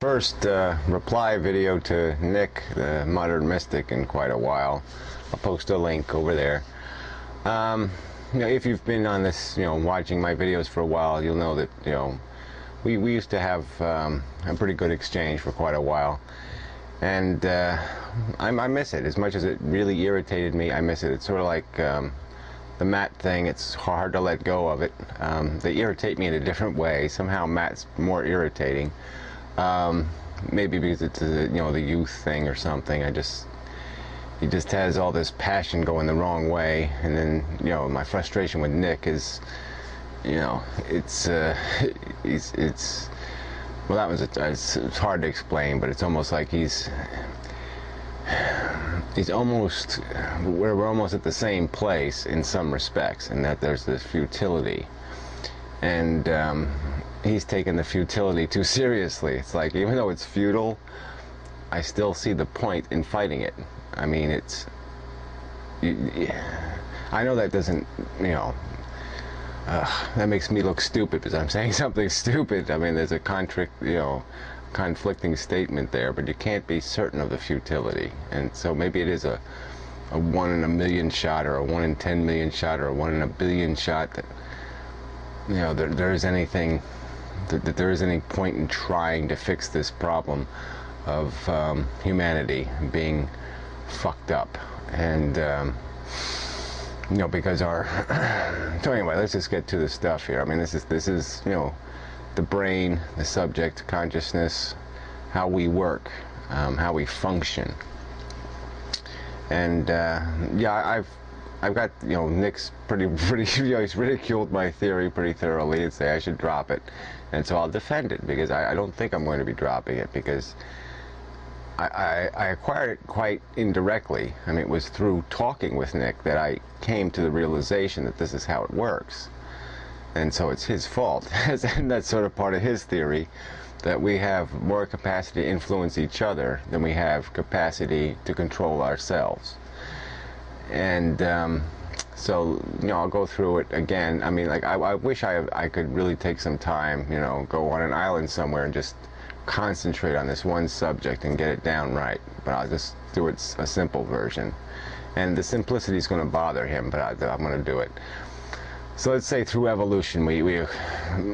First reply video to Nick, the modern mystic, in quite a while. I'll post a link over there. If you've been on this, watching my videos for a while, you'll know that, we used to have a pretty good exchange for quite a while. And I miss it. As much as it really irritated me, I miss it. It's sort of like the Matt thing. It's hard to let go of it. They irritate me in a different way. Somehow Matt's more irritating. Maybe because it's the youth thing or something. He just has all this passion going the wrong way, and then my frustration with Nick is, it's well, it's hard to explain, but it's almost like we're almost at the same place in some respects, in that there's this futility, and he's taken the futility too seriously. It's like, even though it's futile, I still see the point in fighting it. I mean, I know that doesn't, that makes me look stupid because I'm saying something stupid. I mean, there's a conflicting statement there, but you can't be certain of the futility. And so maybe it is a 1 in a million shot, or a 1 in 10 million shot, or a 1 in a billion shot that, there is anything, that there is any point in trying to fix this problem of humanity being fucked up. And because our so anyway, let's just get to the stuff here. I mean, this is the brain, the subject, consciousness, how we work, how we function. And I've got, Nick's pretty he's ridiculed my theory pretty thoroughly and say I should drop it, and so I'll defend it, because I don't think I'm going to be dropping it, because I acquired it quite indirectly. I mean, it was through talking with Nick that I came to the realization that this is how it works. And so it's his fault. And that's sort of part of his theory, that we have more capacity to influence each other than we have capacity to control ourselves. And so, I'll go through it again. I mean, like, I wish I could really take some time, go on an island somewhere and just concentrate on this one subject and get it down right, but I'll just do it a simple version, and the simplicity is going to bother him, but I'm going to do it. So let's say through evolution,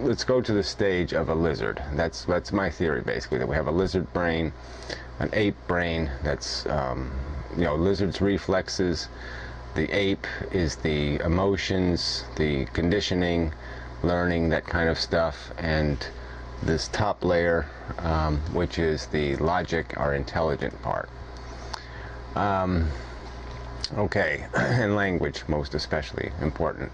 let's go to the stage of a lizard. That's my theory, basically, that we have a lizard brain, an ape brain. That's lizard's reflexes. The ape is the emotions, the conditioning, learning, that kind of stuff, and this top layer, which is the logic, our intelligent part. Okay, and language, most especially important.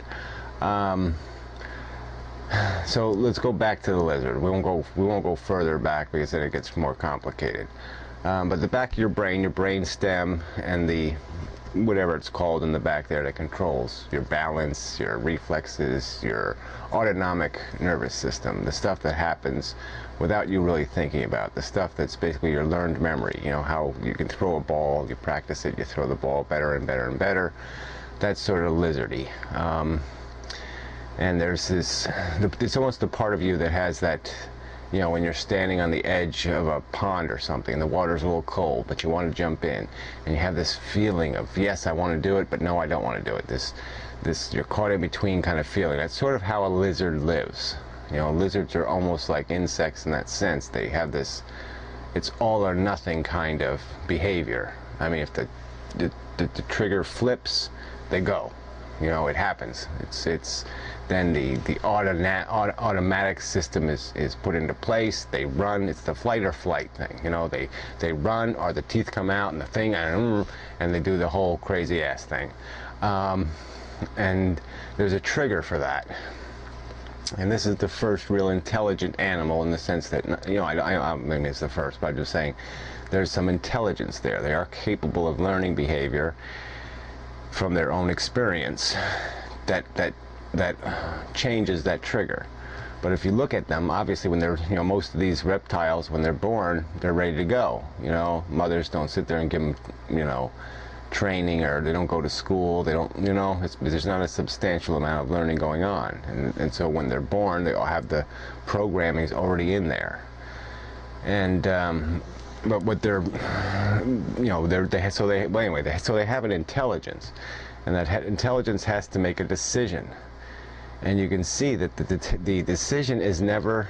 So let's go back to the lizard. We won't go further back, because then it gets more complicated. But the back of your brain stem, and the whatever it's called in the back there, that controls your balance, your reflexes, your autonomic nervous system, the stuff that happens without you really thinking about, the stuff that's basically your learned memory. How you can throw a ball, you practice it, you throw the ball better and better and better. That's sort of lizardy. And there's it's almost the part of you that has that, when you're standing on the edge of a pond or something, the water's a little cold, but you want to jump in, and you have this feeling of, yes, I want to do it, but no, I don't want to do it. This you're caught in between kind of feeling. That's sort of how a lizard lives. Lizards are almost like insects in that sense. They have this, it's all or nothing kind of behavior. I mean, if the trigger flips, they go. It happens. It's then the automatic system is put into place. They run. It's the flight or flight thing. They run, or the teeth come out, and the thing, and they do the whole crazy ass thing. And there's a trigger for that. And this is the first real intelligent animal, in the sense that, I mean, it's the first, but I'm just saying there's some intelligence there. They are capable of learning behavior from their own experience that changes that trigger. But if you look at them, obviously, when they're, most of these reptiles, when they're born, they're ready to go. Mothers don't sit there and give them, training, or they don't go to school. They don't, there's not a substantial amount of learning going on. And so when they're born, they all have the programmings already in there. And but what they're, you know, so they have an intelligence, and that intelligence has to make a decision. And you can see that the decision is never,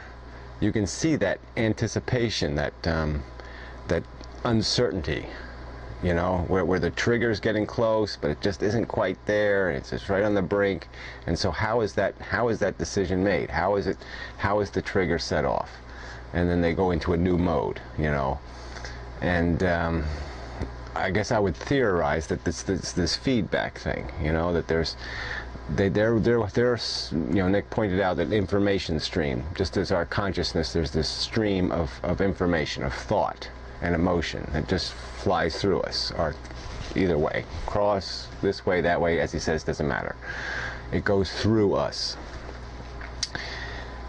you can see that anticipation, that that uncertainty, you know, where the trigger's getting close, but it just isn't quite there, and it's just right on the brink. And so how is that decision made? How is the trigger set off? And then they go into a new mode, you know. And I guess I would theorize that this feedback thing, you know, that there's you know, Nick pointed out that information stream, just as our consciousness, there's this stream of information, of thought and emotion that just flies through us, or either way, cross, this way, that way, as he says, doesn't matter. It goes through us.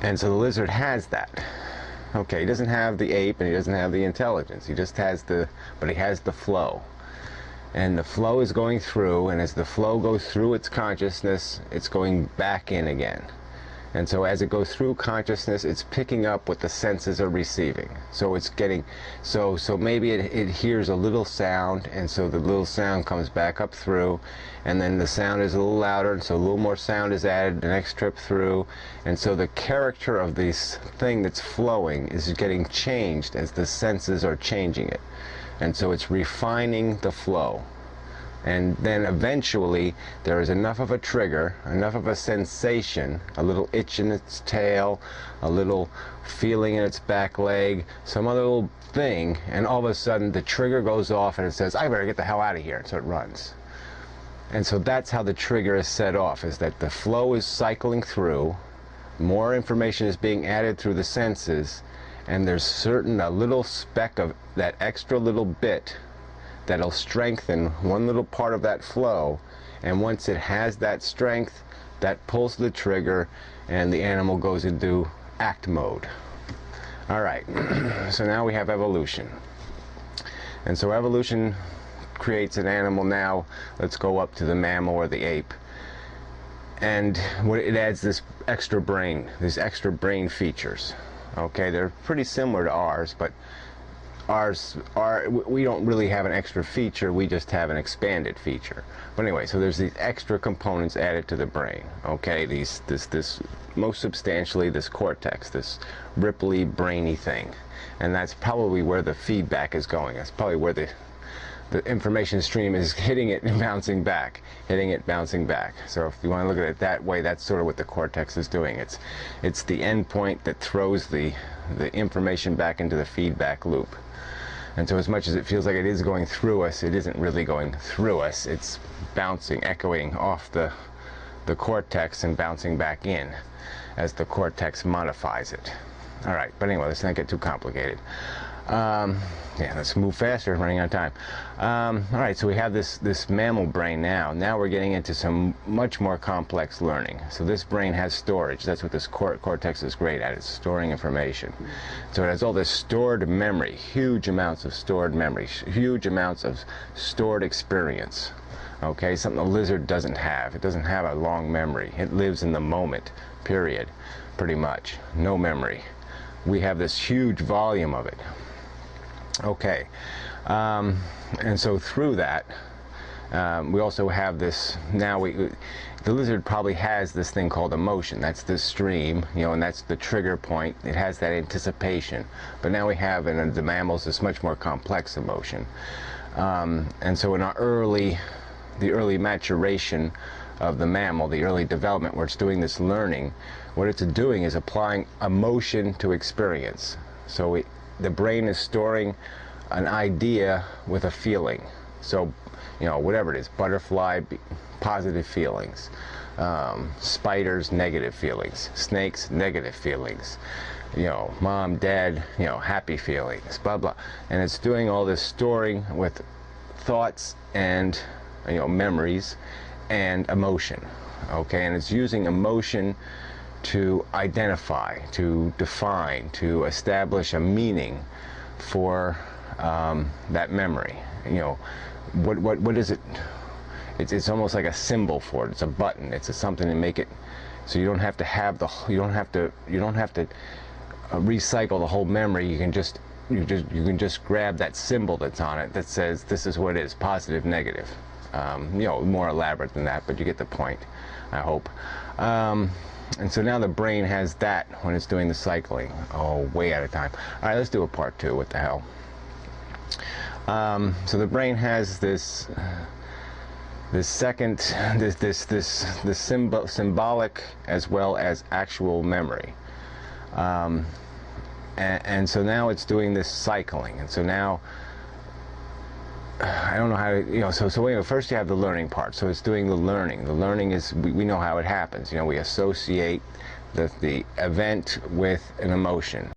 And so the lizard has that. Okay, he doesn't have the ape and he doesn't have the intelligence. He just has but he has the flow. And the flow is going through, and as the flow goes through its consciousness, it's going back in again. And so as it goes through consciousness, it's picking up what the senses are receiving. So it's getting, so maybe it hears a little sound, and so the little sound comes back up through, and then the sound is a little louder, and so a little more sound is added the next trip through. And so the character of this thing that's flowing is getting changed as the senses are changing it. And so it's refining the flow. And then eventually there is enough of a trigger, enough of a sensation, a little itch in its tail, a little feeling in its back leg, some other little thing, and all of a sudden the trigger goes off and it says, I better get the hell out of here, and so it runs. And so that's how the trigger is set off, is that the flow is cycling through, more information is being added through the senses, and there's a little speck of that extra little bit that'll strengthen one little part of that flow, and once it has that strength, that pulls the trigger and the animal goes into act mode. Alright, so now we have evolution. And so evolution creates an animal. Now let's go up to the mammal or the ape. And it adds this extra brain, these extra brain features. Okay, they're pretty similar to ours, but we don't really have an extra feature, we just have an expanded feature. But anyway, so there's these extra components added to the brain. Okay, this most substantially this cortex, this ripply brainy thing, and that's probably where the feedback is going. That's probably where the information stream is hitting it and bouncing back, hitting it, bouncing back. So if you want to look at it that way, that's sort of what the cortex is doing. It's the end point that throws the information back into the feedback loop. And so as much as it feels like it is going through us, it isn't really going through us. It's bouncing, echoing off the cortex and bouncing back in as the cortex modifies it. All right, but anyway, let's not get too complicated. Yeah, let's move faster, running out of time. All right, so we have this mammal brain now. Now we're getting into some much more complex learning. So this brain has storage. That's what this cortex is great at. It's storing information. So it has all this stored memory, huge amounts of stored memory, huge amounts of stored experience. Okay, something a lizard doesn't have. It doesn't have a long memory. It lives in the moment, period, pretty much. No memory. We have this huge volume of it. Okay, and so through that, we also have this, now the lizard probably has this thing called emotion. That's the stream, you know, and that's the trigger point. It has that anticipation. But now we have in the mammals this much more complex emotion. And so in the early maturation of the mammal, the early development where it's doing this learning, what it's doing is applying emotion to experience. So the brain is storing an idea with a feeling. So, you know, whatever it is, butterfly, positive feelings, spiders, negative feelings, snakes, negative feelings, you know, mom, dad, you know, happy feelings, blah, blah. And it's doing all this storing with thoughts and, you know, memories and emotion. Okay, and it's using emotion to identify, to define, to establish a meaning for that memory. You know, what is it? It's almost like a symbol for it. It's a button. It's something to make it so you don't have to have you don't have to recycle the whole memory. You can just you can just grab that symbol that's on it that says this is what it is, positive, negative. More elaborate than that, but you get the point, I hope. And so now the brain has that when it's doing the cycling. Oh, way out of time. All right, let's do a part 2. What the hell? So the brain has this symbolic as well as actual memory. And so now it's doing this cycling, and so now I don't know how to, so anyway, first you have the learning part. So it's doing the learning. The learning is, we know how it happens. We associate the event with an emotion.